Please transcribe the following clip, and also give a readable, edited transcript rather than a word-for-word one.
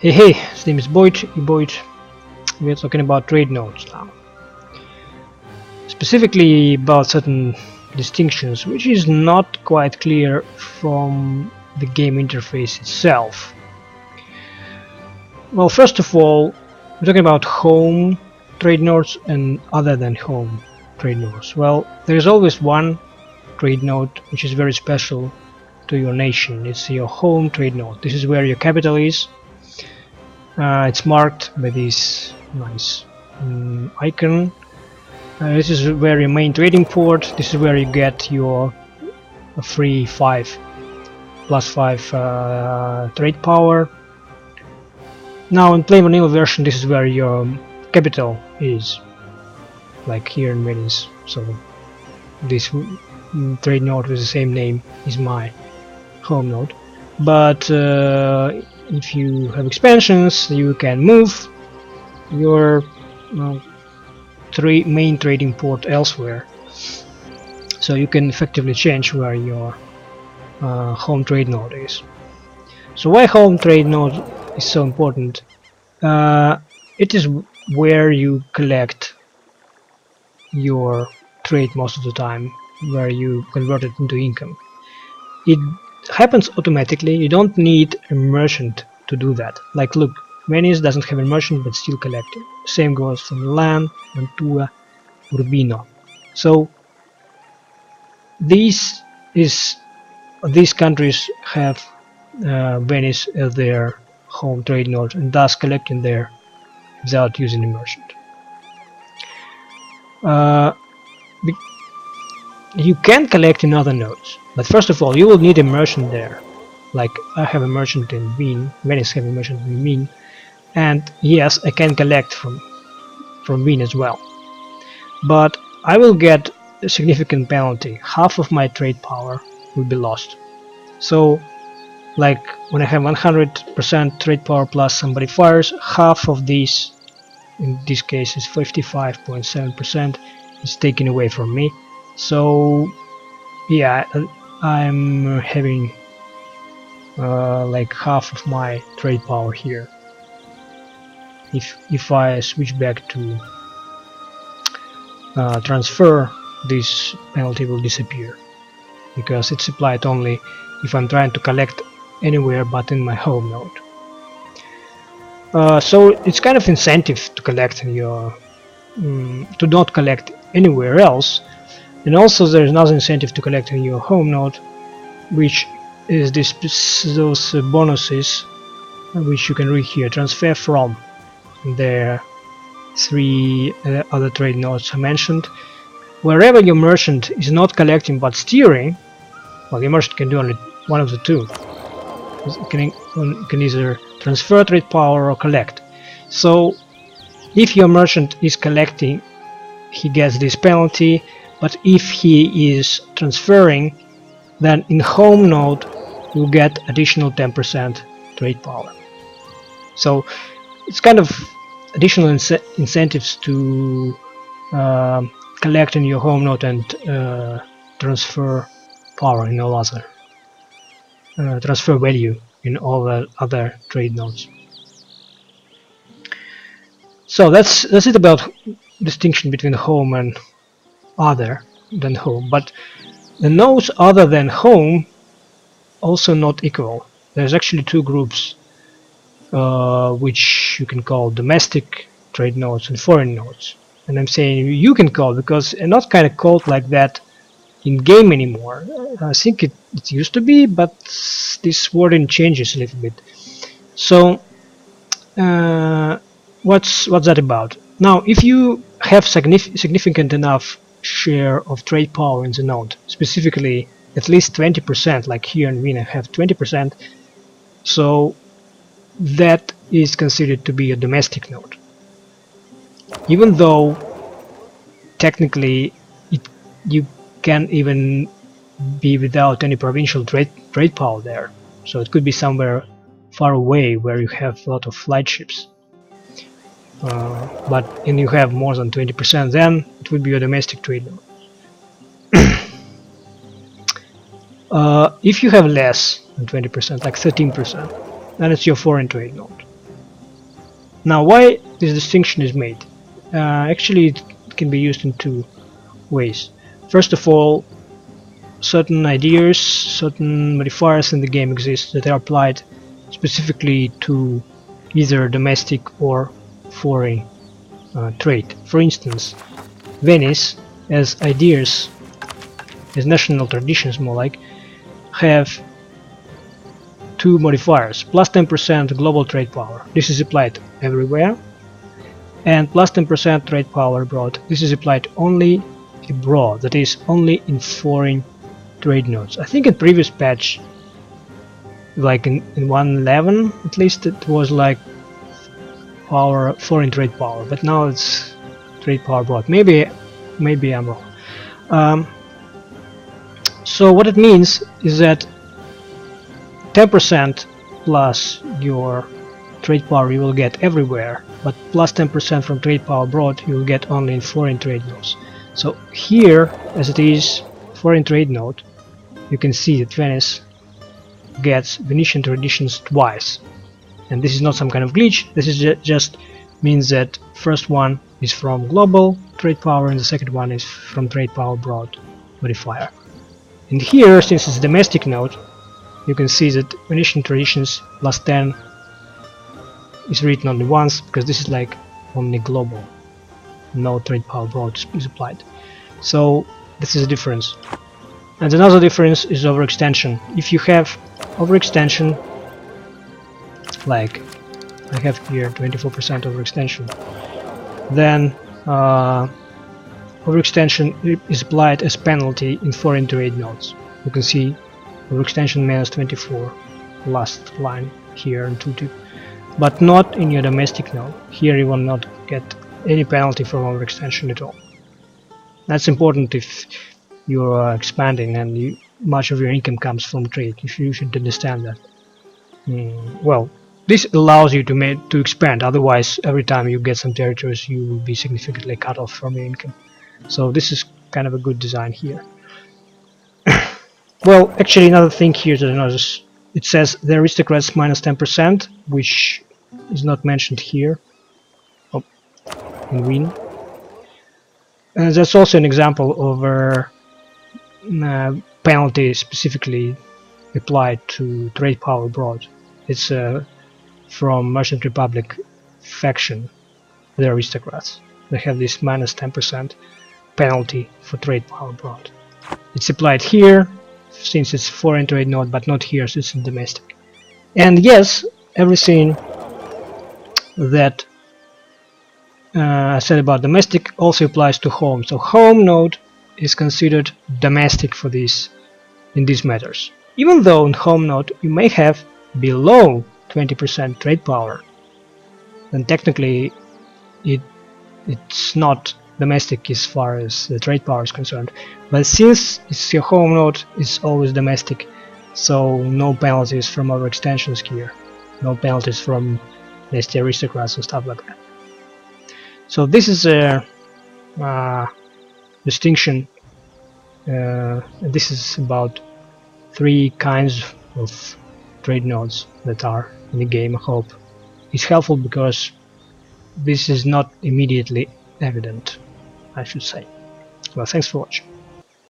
Hey, his name is Boyd. We're talking about trade nodes now. Specifically about certain distinctions, which is not quite clear from the game interface itself. Well, first of all, we're talking about home trade nodes and other than home trade nodes. Well, there's always one trade node which is very special to your nation. It's your home trade node. This is where your capital is. It's marked by this nice icon. This is where your main trading port. This is where you get your free 5+5 trade power. Now in plain vanilla version, this is where your capital is, like here in Venice. So this trade node with the same name is my home node. But if you have expansions, you can move your main trading port elsewhere, so you can effectively change where your home trade node is. So why home trade node is so important? It is where you collect your trade most of the time, where you convert it into income. It happens automatically. You don't need a merchant to do that. Like, look, Venice doesn't have a merchant but still collecting. Same goes for Milan, Mantua, Urbino. So these countries have Venice as their home trade node and thus collecting there without using a merchant. You can collect in other nodes, but first of all you will need a merchant there. Like, I have a merchant in Wien, Venice have a merchant in Wien, and yes, I can collect from Wien as well, but I will get a significant penalty. Half of my trade power will be lost. So like when I have 100% trade power plus somebody fires, half of these, in this case is 55.7%, is taken away from me. So yeah, I'm having like half of my trade power here. If I switch back to transfer, this penalty will disappear, because it's applied only if I'm trying to collect anywhere but in my home node. So it's kind of incentive to collect in your to not collect anywhere else, and also there's another incentive to collect in your home node, which is those bonuses which you can read here. Transfer from the 3 other trade nodes I mentioned. Wherever your merchant is not collecting but steering, well, your merchant can do only one of the two. It can either transfer trade power or collect. So if your merchant is collecting, he gets this penalty, but if he is transferring, then in home node you'll get additional 10% trade power. So it's kind of additional incentives to collect in your home node and transfer power in all other transfer value in all the other trade nodes. So that's it about distinction between home and other than home. But the nodes other than home also not equal. There's actually two groups which you can call domestic trade nodes and foreign nodes. And I'm saying you can call because they're not kind of called like that in game anymore. I think it used to be, but this wording changes a little bit. So what's that about? Now, if you have significant enough share of trade power in the node, specifically at least 20%, like here in Wien I have 20%, so that is considered to be a domestic node, even though technically you can even be without any provincial trade power there. So it could be somewhere far away where you have a lot of flight ships. But and you have more than 20%, then it would be a domestic trade node. If you have less than 20%, like 13%, then it's your foreign trade node. Now, why this distinction is made? Actually, it can be used in two ways. First of all, certain ideas, certain modifiers in the game exist that are applied specifically to either domestic or foreign trade. For instance, Venice, as ideas, as national traditions more like, have two modifiers: plus 10% global trade power. This is applied everywhere. And plus 10% trade power abroad. This is applied only abroad, that is, only in foreign trade nodes. I think in previous patch, like in 1.11 at least, it was like power, foreign trade power, but now it's trade power abroad. Maybe I'm wrong. So what it means is that 10% plus your trade power you will get everywhere, but plus 10% from trade power abroad you will get only in foreign trade nodes. So here, as it is foreign trade node, you can see that Venice gets Venetian traditions twice, and this is not some kind of glitch. This is just means that first one is from global trade power and the second one is from trade power abroad modifier. And here, since it's domestic node, you can see that Venetian traditions plus 10 is written only once, because this is like only global, no trade power abroad is applied. So this is a difference. And another difference is overextension. If you have overextension, like I have here 24% overextension, then overextension is applied as penalty in foreign trade nodes. You can see overextension minus 24, last line here in 2.2, but not in your domestic node. Here you will not get any penalty from overextension at all. That's important if you are expanding and much of your income comes from trade. You should understand that. Well, this allows you to expand. Otherwise, every time you get some territories, you will be significantly cut off from your income. So this is kind of a good design here. Well, actually, another thing here that I noticed, it says the aristocrats minus 10%, which is not mentioned here in win. That's also an example of a penalty specifically applied to trade power abroad. It's from Merchant Republic faction, the aristocrats. They have this minus 10% penalty for trade power abroad. It's applied here since it's foreign trade node, but not here since it's in domestic. And yes, everything that I said about domestic also applies to home. So home node is considered domestic for this in these matters. Even though in home node you may have below 20% trade power, then technically it's not domestic as far as the trade power is concerned. But since it's your home node, it's always domestic, so no penalties from overextensions here, no penalties from nasty aristocrats and stuff like that. So this is a distinction. This is about 3 kinds of trade nodes that are in the game. I hope it's helpful because this is not immediately evident, I should say. Well, thanks for watching.